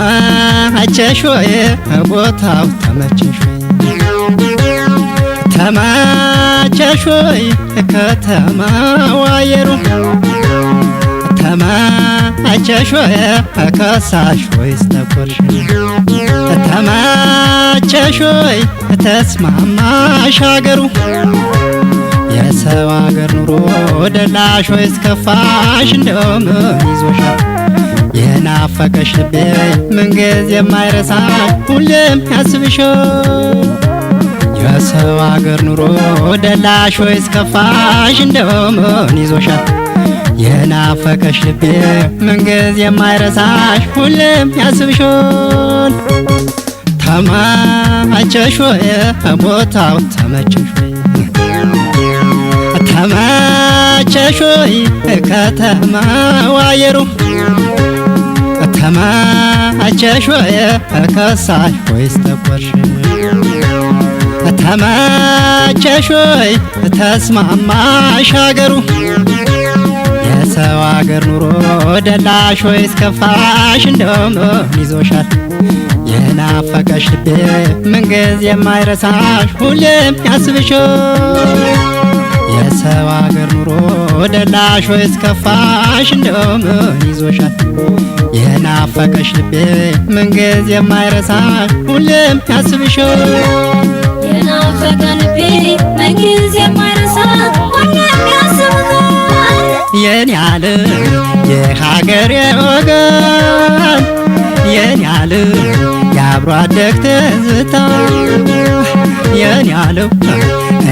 ተመቸሽ ወይ ቦታው ተመቸሽ ወይ ተመቸሽ ወይ ከተማው አየሩ ተመቸሽ ወይ ከሳሽ ወይስ ተኮርሽ ተመቸሽ ወይ ተስማማሽ አገሩ የሰው አገር ኑሮ ደላሽ ወይስ ከፋሽ እንደምን ይዞሻል የናፈቀሽ ልቤ ምንጊዜ የማይረሳሽ ሁሌም ያስብሻል የሰው አገር ኑሮ ደላሽ ወይስ ከፋሽ እንደምን ይዞሻል የናፈቀሽ ልቤ ምንጊዜ የማይረሳሽ ሁሌም ያስብሻል ተመቸሽ ወይ ቦታው ተመቸሽ ወይ ተመቸሽ ወይ ከተማው አየሩ ተመቸሽ ወይ ከሳሽ ወይስ ተኮርሽ ተመቸሽ ወይ ተስማማሽ አገሩ የሰው አገር ኑሮ ደላሽ ወይስ ከፋሽ እንደምን ይዞሻል የናፈቀሽ ልቤ ምንጊዜ የማይረሳሽ ሁሌም ያስብሻል የሰው አገር ኑሮ ደላሽ ወይስ ከፋሽ እንደምን ይዞሻል የናፈቀሽ ልቤ ምንጊዜ የማይረሳሽ ሁሌም ያስብሻል የናፈቀ ልቤ ምንጊዜ የማይረሳሽ ሁሌም ያስብሻል የኔ ዓለም የሀገሬ ወገን የኔ ዓለም የአብሮ አደግ ትዝታ የኔ ዓለም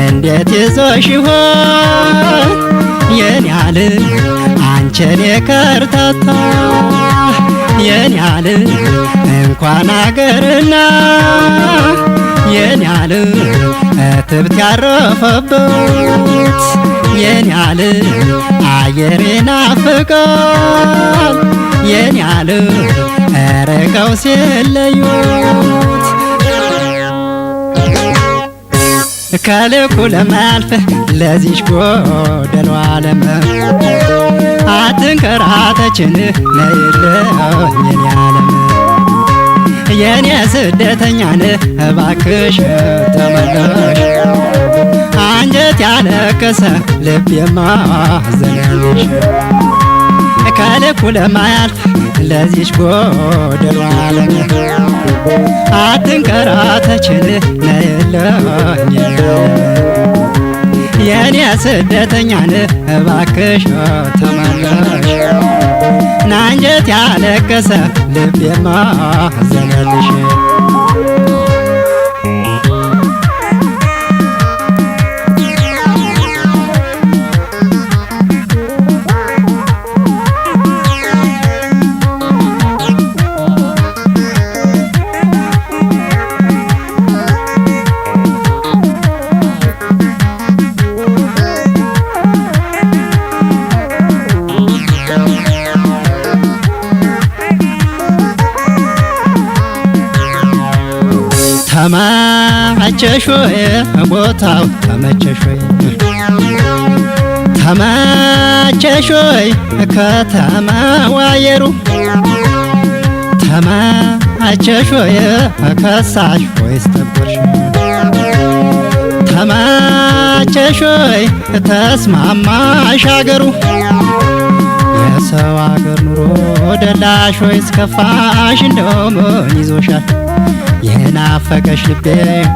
እንዴት ይዞሽ ይሆን የኔ ዓለም አንቺን የከርታታ የኔ ዓለም እንኳን አገርና የኔ ዓለም እትብት ያረፈበት የኔ ዓለም አየር ይናፍቃል የኔ ዓለም ርቀው ሲለዩት ከልኩ ለማያልፍ ለዚች ጎደሎ ዓለም አትንከራተችን ነይልኝ የኔ ዓለም የኔ ስደተኛ ነህ እባክሽ ተመለሽ አንጀት ያለቀሰ ልቤማ አዘነልሽ ከልኩ ለማያልፍ ለዚች ጎደሎ ዓለም አትንከራተችን ነይልኝ የኔ ስደተኛ ነህ እባክሽ ተመለሽ ናንጀት ያለቀሰ ልቤማ አዘነልሽ ተመቸሽ ወይ ቦታው ተመቸሽ ወይ ተመቸሽ ወይ ከተማው አየሩ ተመቸሽ ወይ ከሳሽ ወይስ ተኮርሽ ተመቸሽ ወይ ተስማማሽ አገሩ የሰው አገር ኑሮ ደላሽ ወይስ ከፋሽ እንደምን ይዞሻል የናፈቀሽ ልቤ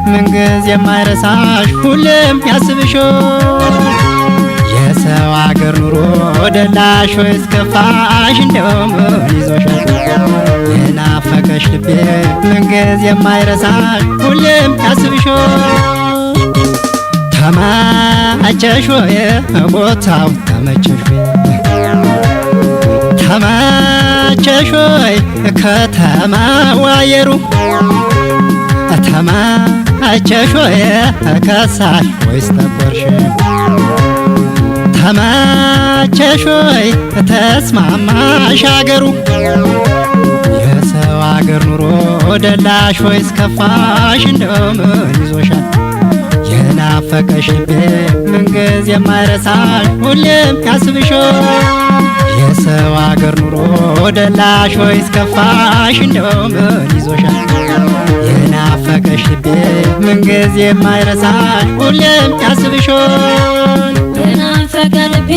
ምንጊዜ የማይረሳሽ ሁሌም ያስብሻል የሰው አገር ኑሮ ደላሽ ወይስ ከፋሽ እንደምን ይዞሻል የናፈቀሽ ልቤ ምንጊዜ የማይረሳሽ ሁሌም ያስብሻል ተመቸሽ ወይ ቦታው ተመቸሽ ወይ ተመቸሽ ወይ ከተማው አየሩ ተመቸሽ ወይ ከሳሽ ወይስ ተኮርሽ ተመቸሽ ወይ ተስማማሽ አገሩ የሰው አገር ኑሮ ደላሽ ወይስ ከፋሽ እንደምን ይዞሻል የናፈቀሽ ልቤ ምንጊዜ የማይረሳሽ ሁሌም ያስብሻል የሰው አገር ኑሮ ደላሽ ወይስ ከፋሽ? እንደው ምን ይዞሻል የናፈቀሽ ልቤ ምንጊዜ የማይረሳሽ ሁሌም ያስብሻል። የናፈቀ ልቤ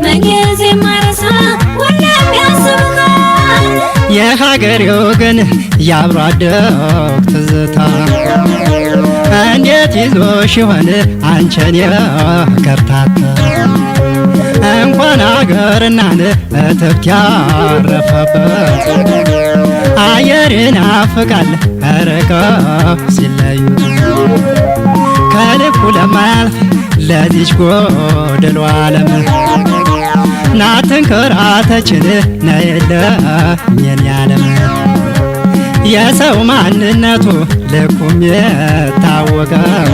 ምንጊዜ የማይረሳ ሁሌም ያስብሻል። የሀገሬ ወገን ያብሮ አደግ ትዝታ እንዴት ይዞሽ ይሆን አንቺን የከርታታ? እንኳን አገርናን እትብት ያረፈበት አየር ይናፍቃል ርቀው ሲለዩት። ከልኩ ለማያልፍ ለዚች ጎደሎ ዓለም ናትንከራተችን ነየለኝ የኔ ዓለም። የሰው ማንነቱ ልኩም የታወቀው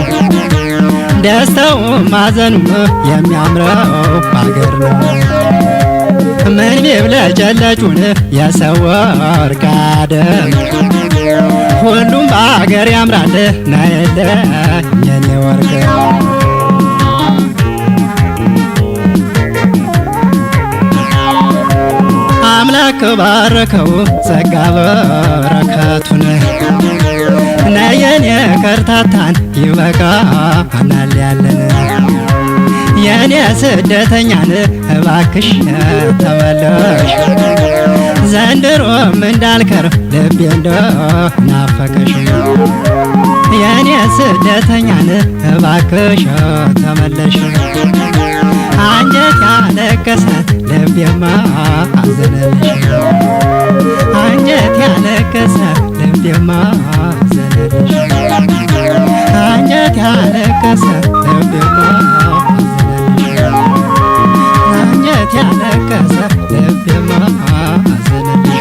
ደስታውም ማዘኑም የሚያምረው አገር ነው። ምን ቢብለጨለጩን የሰው ወርቅ አደም ሁሉም በአገር ያምራል ነየለኝ የኔ ወርቅ። አምላክ ባረከው ጸጋ በረከቱን ነየኔ ከርታታን ይበቃናል ያለን። የኔ ስደተኛን እባክሽ ተመለሽ ዘንድሮም እንዳልከር ልቤ እንደናፈቀሽ። የኔ ስደተኛን እባክሽ ተመለሽ አንጀት ያለቀሰ ልቤማ አዘነልሽ። አንጀት ያለቀሰ ልቤማ አዘነልሽ። አንጀት ያለቀሰ ልቤማ አዘነልሽ። አንጀት ያለቀሰ ልቤማ አዘነልሽ።